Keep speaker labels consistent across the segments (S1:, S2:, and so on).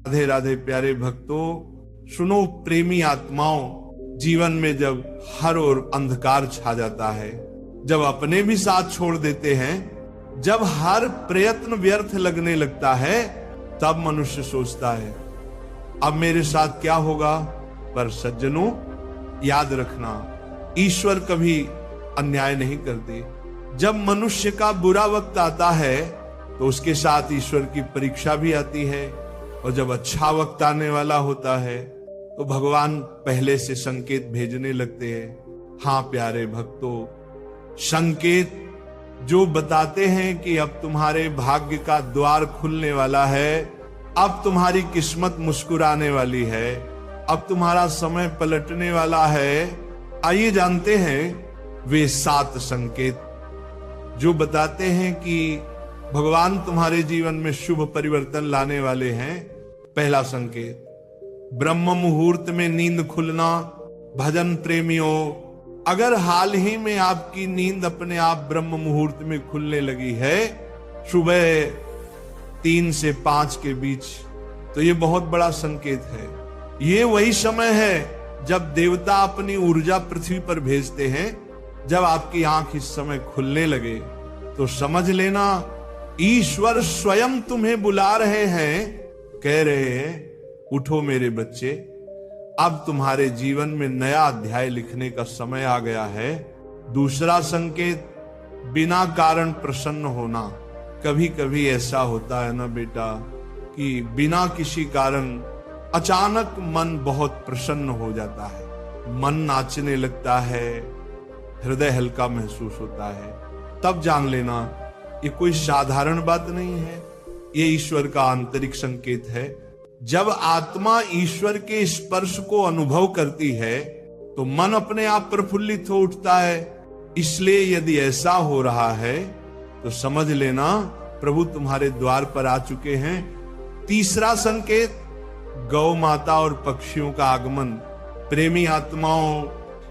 S1: राधे राधे प्यारे भक्तों, सुनो प्रेमी आत्माओं, जीवन में जब हर ओर अंधकार छा जाता है, जब अपने भी साथ छोड़ देते हैं, जब हर प्रयत्न व्यर्थ लगने लगता है, तब मनुष्य सोचता है अब मेरे साथ क्या होगा। पर सज्जनों, याद रखना, ईश्वर कभी अन्याय नहीं करते। जब मनुष्य का बुरा वक्त आता है तो उसके साथ ईश्वर की परीक्षा भी आती है, और जब अच्छा वक्त आने वाला होता है तो भगवान पहले से संकेत भेजने लगते हैं। हाँ प्यारे भक्तों, संकेत जो बताते हैं कि अब तुम्हारे भाग्य का द्वार खुलने वाला है, अब तुम्हारी किस्मत मुस्कुराने वाली है, अब तुम्हारा समय पलटने वाला है। आइए जानते हैं वे 7 संकेत जो बताते हैं कि भगवान तुम्हारे जीवन में शुभ परिवर्तन लाने वाले हैं। पहला संकेत, ब्रह्म मुहूर्त में नींद खुलना। भजन प्रेमियों, अगर हाल ही में आपकी नींद अपने आप ब्रह्म मुहूर्त में खुलने लगी है, सुबह 3 से 5 के बीच, तो ये बहुत बड़ा संकेत है। ये वही समय है जब देवता अपनी ऊर्जा पृथ्वी पर भेजते हैं। जब आपकी आंख इस समय खुलने लगे तो समझ लेना ईश्वर स्वयं तुम्हें बुला रहे हैं, कह रहे हैं उठो मेरे बच्चे, अब तुम्हारे जीवन में नया अध्याय लिखने का समय आ गया है। दूसरा संकेत, बिना कारण प्रसन्न होना। कभी कभी ऐसा होता है ना बेटा कि बिना किसी कारण अचानक मन बहुत प्रसन्न हो जाता है, मन नाचने लगता है, हृदय हल्का महसूस होता है। तब जान लेना ये कोई साधारण बात नहीं है, ये ईश्वर का आंतरिक संकेत है। जब आत्मा ईश्वर के स्पर्श को अनुभव करती है तो मन अपने आप प्रफुल्लित हो उठता है। इसलिए यदि ऐसा हो रहा है तो समझ लेना प्रभु तुम्हारे द्वार पर आ चुके हैं। तीसरा संकेत, गौ माता और पक्षियों का आगमन। प्रेमी आत्माओं,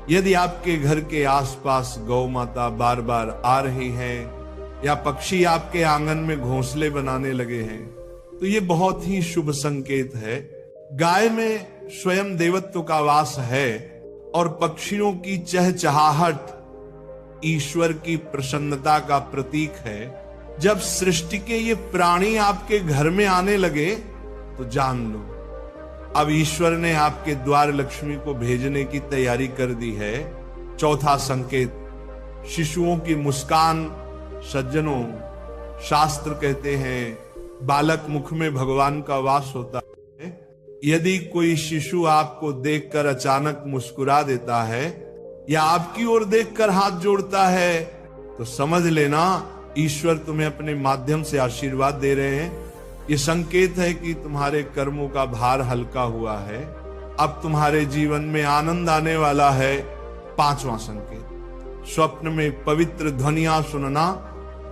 S1: यदि आपके घर के आसपास गौ माता बार बार आ रही हैं या पक्षी आपके आंगन में घोंसले बनाने लगे हैं, तो ये बहुत ही शुभ संकेत है। गाय में स्वयं देवत्व का वास है और पक्षियों की चहचहाहट ईश्वर की प्रसन्नता का प्रतीक है। जब सृष्टि के ये प्राणी आपके घर में आने लगे तो जान लो अब ईश्वर ने आपके द्वार लक्ष्मी को भेजने की तैयारी कर दी है। चौथा संकेत, शिशुओं की मुस्कान। सज्जनों, शास्त्र कहते हैं बालक मुख में भगवान का वास होता है। यदि कोई शिशु आपको देखकर अचानक मुस्कुरा देता है या आपकी ओर देखकर हाथ जोड़ता है तो समझ लेना ईश्वर तुम्हें अपने माध्यम से आशीर्वाद दे रहे हैं। ये संकेत है कि तुम्हारे कर्मों का भार हल्का हुआ है, अब तुम्हारे जीवन में आनंद आने वाला है। पांचवा संकेत, स्वप्न में पवित्र ध्वनियां सुनना।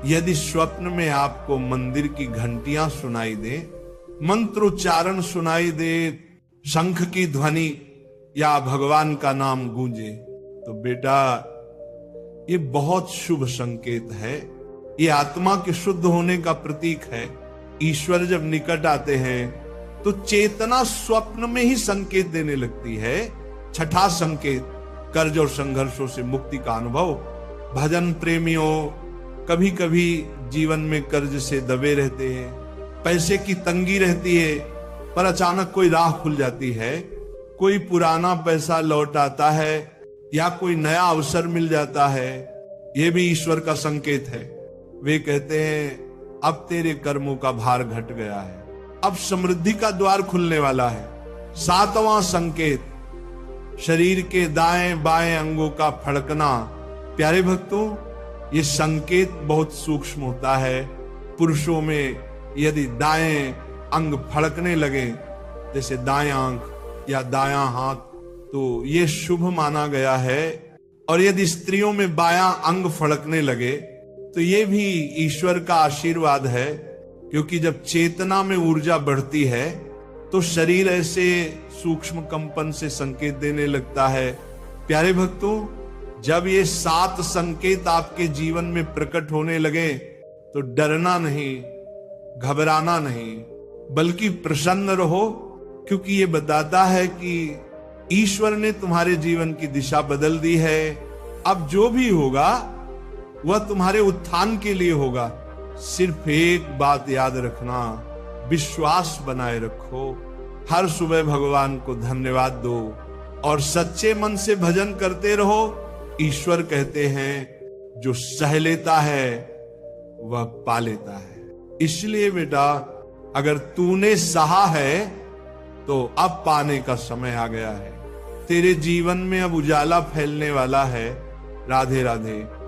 S1: यदि स्वप्न में आपको मंदिर की घंटियां सुनाई दे, मंत्रोच्चारण सुनाई दे, शंख की ध्वनि या भगवान का नाम गूंजे, तो बेटा ये बहुत शुभ संकेत है। ये आत्मा के शुद्ध होने का प्रतीक है। ईश्वर जब निकट आते हैं तो चेतना स्वप्न में ही संकेत देने लगती है। छठा संकेत, कर्ज और संघर्षों से मुक्ति का अनुभव। भजन प्रेमियों, कभी कभी जीवन में कर्ज से दबे रहते हैं, पैसे की तंगी रहती है, पर अचानक कोई राह खुल जाती है, कोई पुराना पैसा लौट आता है या कोई नया अवसर मिल जाता है। यह भी ईश्वर का संकेत है। वे कहते हैं अब तेरे कर्मों का भार घट गया है, अब समृद्धि का द्वार खुलने वाला है। सातवां संकेत, शरीर के दाएं बाएं अंगों का फड़कना। प्यारे भक्तों, ये संकेत बहुत सूक्ष्म होता है। पुरुषों में यदि दाएं अंग फड़कने लगे, जैसे दाएं आंख या दायां हाथ, तो ये शुभ माना गया है। और यदि स्त्रियों में बायां अंग फड़कने लगे तो ये भी ईश्वर का आशीर्वाद है, क्योंकि जब चेतना में ऊर्जा बढ़ती है तो शरीर ऐसे सूक्ष्म कंपन से संकेत देने लगता है। प्यारे भक्तों, जब ये 7 संकेत आपके जीवन में प्रकट होने लगे तो डरना नहीं, घबराना नहीं, बल्कि प्रसन्न रहो, क्योंकि ये बताता है कि ईश्वर ने तुम्हारे जीवन की दिशा बदल दी है। अब जो भी होगा वह तुम्हारे उत्थान के लिए होगा। सिर्फ एक बात याद रखना, विश्वास बनाए रखो। हर सुबह भगवान को धन्यवाद दो और सच्चे मन से भजन करते रहो। ईश्वर कहते हैं जो सह लेता है वह पा लेता है। इसलिए बेटा, अगर तूने सहा है तो अब पाने का समय आ गया है। तेरे जीवन में अब उजाला फैलने वाला है। राधे राधे।